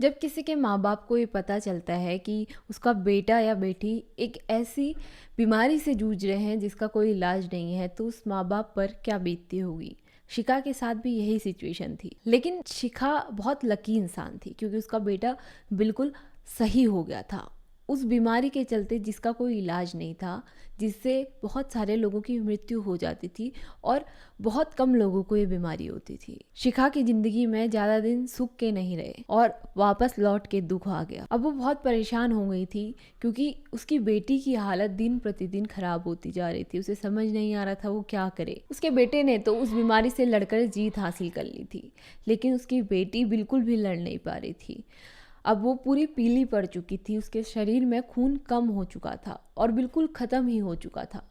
जब किसी के माँ बाप को ये पता चलता है कि उसका बेटा या बेटी एक ऐसी बीमारी से जूझ रहे हैं जिसका कोई इलाज नहीं है, तो उस माँ बाप पर क्या बीतती होगी। शिखा के साथ भी यही सिचुएशन थी, लेकिन शिखा बहुत लकी इंसान थी क्योंकि उसका बेटा बिल्कुल सही हो गया था उस बीमारी के चलते जिसका कोई इलाज नहीं था, जिससे बहुत सारे लोगों की मृत्यु हो जाती थी और बहुत कम लोगों को ये बीमारी होती थी। शिखा की ज़िंदगी में ज़्यादा दिन सुख के नहीं रहे और वापस लौट के दुख आ गया। अब वो बहुत परेशान हो गई थी क्योंकि उसकी बेटी की हालत दिन प्रतिदिन खराब होती जा रही थी। उसे समझ नहीं आ रहा था वो क्या करे। उसके बेटे ने तो उस बीमारी से लड़कर जीत हासिल कर ली थी, लेकिन उसकी बेटी बिल्कुल भी लड़ नहीं पा रही थी। अब वो पूरी पीली पड़ चुकी थी, उसके शरीर में खून कम हो चुका था और बिल्कुल ख़त्म ही हो चुका था।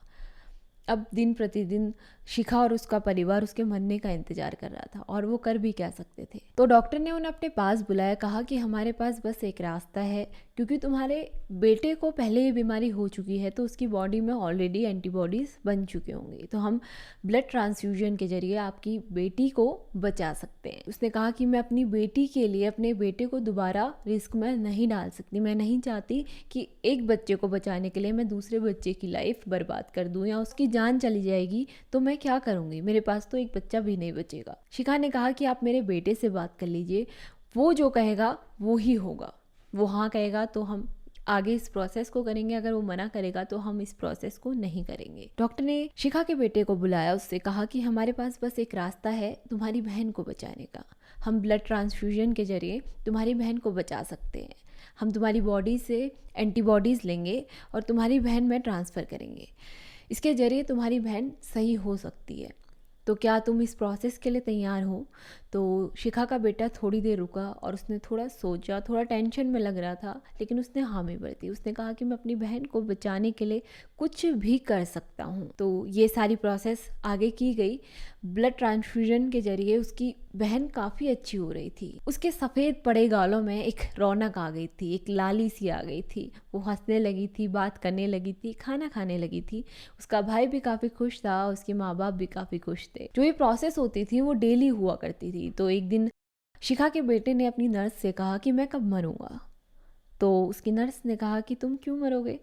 अब दिन प्रतिदिन शिखा और उसका परिवार उसके मरने का इंतजार कर रहा था और वो कर भी क्या सकते थे। तो डॉक्टर ने उन्हें अपने पास बुलाया, कहा कि हमारे पास बस एक रास्ता है, क्योंकि तुम्हारे बेटे को पहले ये बीमारी हो चुकी है तो उसकी बॉडी में ऑलरेडी एंटीबॉडीज़ बन चुके होंगे, तो हम ब्लड ट्रांसफ्यूजन के जरिए आपकी बेटी को बचा सकते हैं। उसने कहा कि मैं अपनी बेटी के लिए अपने बेटे को दोबारा रिस्क में नहीं डाल सकती। मैं नहीं चाहती कि एक बच्चे को बचाने के लिए मैं दूसरे बच्चे की लाइफ बर्बाद कर दूं या उसकी जान चली जाएगी तो मैं क्या करूंगी। मेरे पास तो एक बच्चा भी नहीं बचेगा। शिखा ने कहा कि आप मेरे बेटे से बात कर लीजिए, वो जो कहेगा वो ही होगा। वो हाँ कहेगा तो हम आगे इस प्रोसेस को करेंगे, अगर वो मना करेगा तो हम इस प्रोसेस को नहीं करेंगे। डॉक्टर ने शिखा के बेटे को बुलाया, उससे कहा कि हमारे पास बस एक रास्ता है तुम्हारी बहन को बचाने का। हम ब्लड ट्रांसफ्यूजन के जरिए तुम्हारी बहन को बचा सकते हैं। हम तुम्हारी बॉडी से एंटीबॉडीज़ लेंगे और तुम्हारी बहन में ट्रांसफ़र करेंगे। इसके ज़रिए तुम्हारी बहन सही हो सकती है, तो क्या तुम इस प्रोसेस के लिए तैयार हो। तो शिखा का बेटा थोड़ी देर रुका और उसने थोड़ा सोचा, थोड़ा टेंशन में लग रहा था, लेकिन उसने हामी भर दी। उसने कहा कि मैं अपनी बहन को बचाने के लिए कुछ भी कर सकता हूँ। तो ये सारी प्रोसेस आगे की गई। ब्लड ट्रांसफ्यूजन के जरिए उसकी बहन काफ़ी अच्छी हो रही थी। उसके सफ़ेद पड़े गालों में एक रौनक आ गई थी, एक लाली सी आ गई थी। वो हंसने लगी थी, बात करने लगी थी, खाना खाने लगी थी। उसका भाई भी काफ़ी खुश था, उसके माँ बाप भी काफ़ी खुश थे। जो ये प्रोसेस होती थी वो डेली हुआ करती थी। तो एक दिन शिखा के बेटे ने अपनी नर्स से कहा कि मैं कब मरूंगा। तो उसकी नर्स ने कहा कि तुम क्यों मरोगे,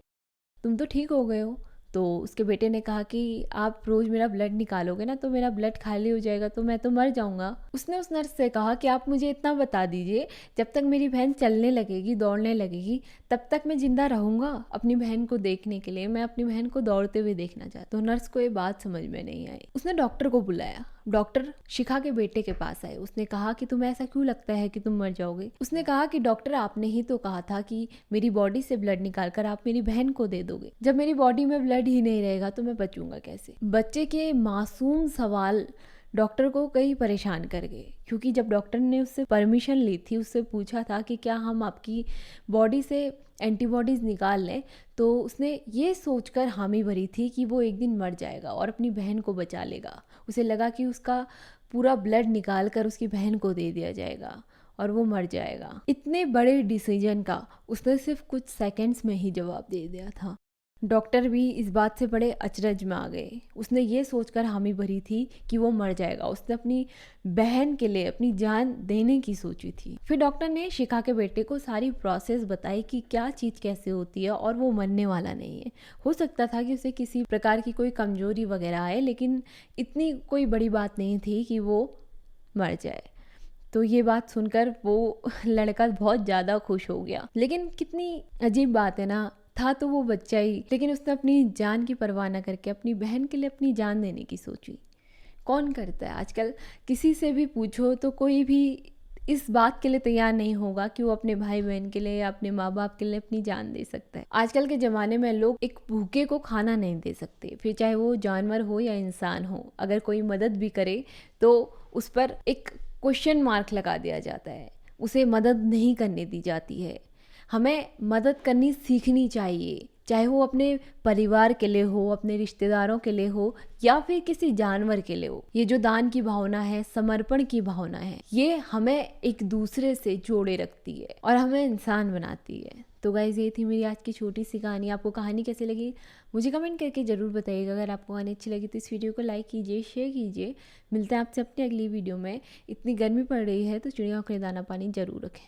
तुम तो ठीक हो गए हो। तो उसके बेटे ने कहा कि आप रोज़ मेरा ब्लड निकालोगे ना, तो मेरा ब्लड खाली हो जाएगा, तो मैं तो मर जाऊंगा। उसने उस नर्स से कहा कि आप मुझे इतना बता दीजिए, जब तक मेरी बहन चलने लगेगी, दौड़ने लगेगी, तब तक मैं जिंदा रहूंगा अपनी बहन को देखने के लिए। मैं अपनी बहन को दौड़ते हुए देखना चाहती हूँ। तो नर्स को ये बात समझ में नहीं आई। उसने डॉक्टर को बुलाया। डॉक्टर शिखा के बेटे के पास आए। उसने कहा कि तुम्हें ऐसा क्यों लगता है कि तुम मर जाओगे। उसने कहा कि डॉक्टर आपने ही तो कहा था कि मेरी बॉडी से ब्लड निकाल कर आप मेरी बहन को दे दोगे। जब मेरी बॉडी में ब्लड ही नहीं रहेगा तो मैं बचूंगा कैसे। बच्चे के मासूम सवाल डॉक्टर को कई परेशान कर गए, क्योंकि जब डॉक्टर ने उससे परमिशन ली थी, उससे पूछा था कि क्या हम आपकी बॉडी से एंटीबॉडीज़ निकाल लें, तो उसने ये सोचकर हामी भरी थी कि वो एक दिन मर जाएगा और अपनी बहन को बचा लेगा। उसे लगा कि उसका पूरा ब्लड निकाल कर उसकी बहन को दे दिया जाएगा और वो मर जाएगा। इतने बड़े डिसीजन का उसने सिर्फ कुछ सेकंड्स में ही जवाब दे दिया था। डॉक्टर भी इस बात से बड़े अचरज में आ गए। उसने ये सोचकर हामी भरी थी कि वो मर जाएगा। उसने अपनी बहन के लिए अपनी जान देने की सोची थी। फिर डॉक्टर ने शिखा के बेटे को सारी प्रोसेस बताई कि क्या चीज़ कैसे होती है और वो मरने वाला नहीं है। हो सकता था कि उसे किसी प्रकार की कोई कमजोरी वगैरह आए, लेकिन इतनी कोई बड़ी बात नहीं थी कि वो मर जाए। तो ये बात सुनकर वो लड़का बहुत ज़्यादा खुश हो गया। लेकिन कितनी अजीब बात है ना, था तो वो बच्चा ही, लेकिन उसने अपनी जान की परवाह न करके अपनी बहन के लिए अपनी जान देने की सोची। कौन करता है आजकल, किसी से भी पूछो तो कोई भी इस बात के लिए तैयार नहीं होगा कि वो अपने भाई बहन के लिए या अपने माँ बाप के लिए अपनी जान दे सकता है। आजकल के ज़माने में लोग एक भूखे को खाना नहीं दे सकते, फिर चाहे वो जानवर हो या इंसान हो। अगर कोई मदद भी करे तो उस पर एक क्वेश्चन मार्क लगा दिया जाता है, उसे मदद नहीं करने दी जाती है। हमें मदद करनी सीखनी चाहिए, चाहे वो अपने परिवार के लिए हो, अपने रिश्तेदारों के लिए हो या फिर किसी जानवर के लिए हो। ये जो दान की भावना है, समर्पण की भावना है, ये हमें एक दूसरे से जोड़े रखती है और हमें इंसान बनाती है। तो गाइस, ये थी मेरी आज की छोटी सी कहानी। आपको कहानी कैसी लगी मुझे कमेंट करके ज़रूर बताइएगा। अगर आपको कहानी अच्छी लगी तो इस वीडियो को लाइक कीजिए, शेयर कीजिए। मिलते हैं आपसे अपनी अगली वीडियो में। इतनी गर्मी पड़ रही है तो चिड़ियों के लिए दाना पानी ज़रूर रखें।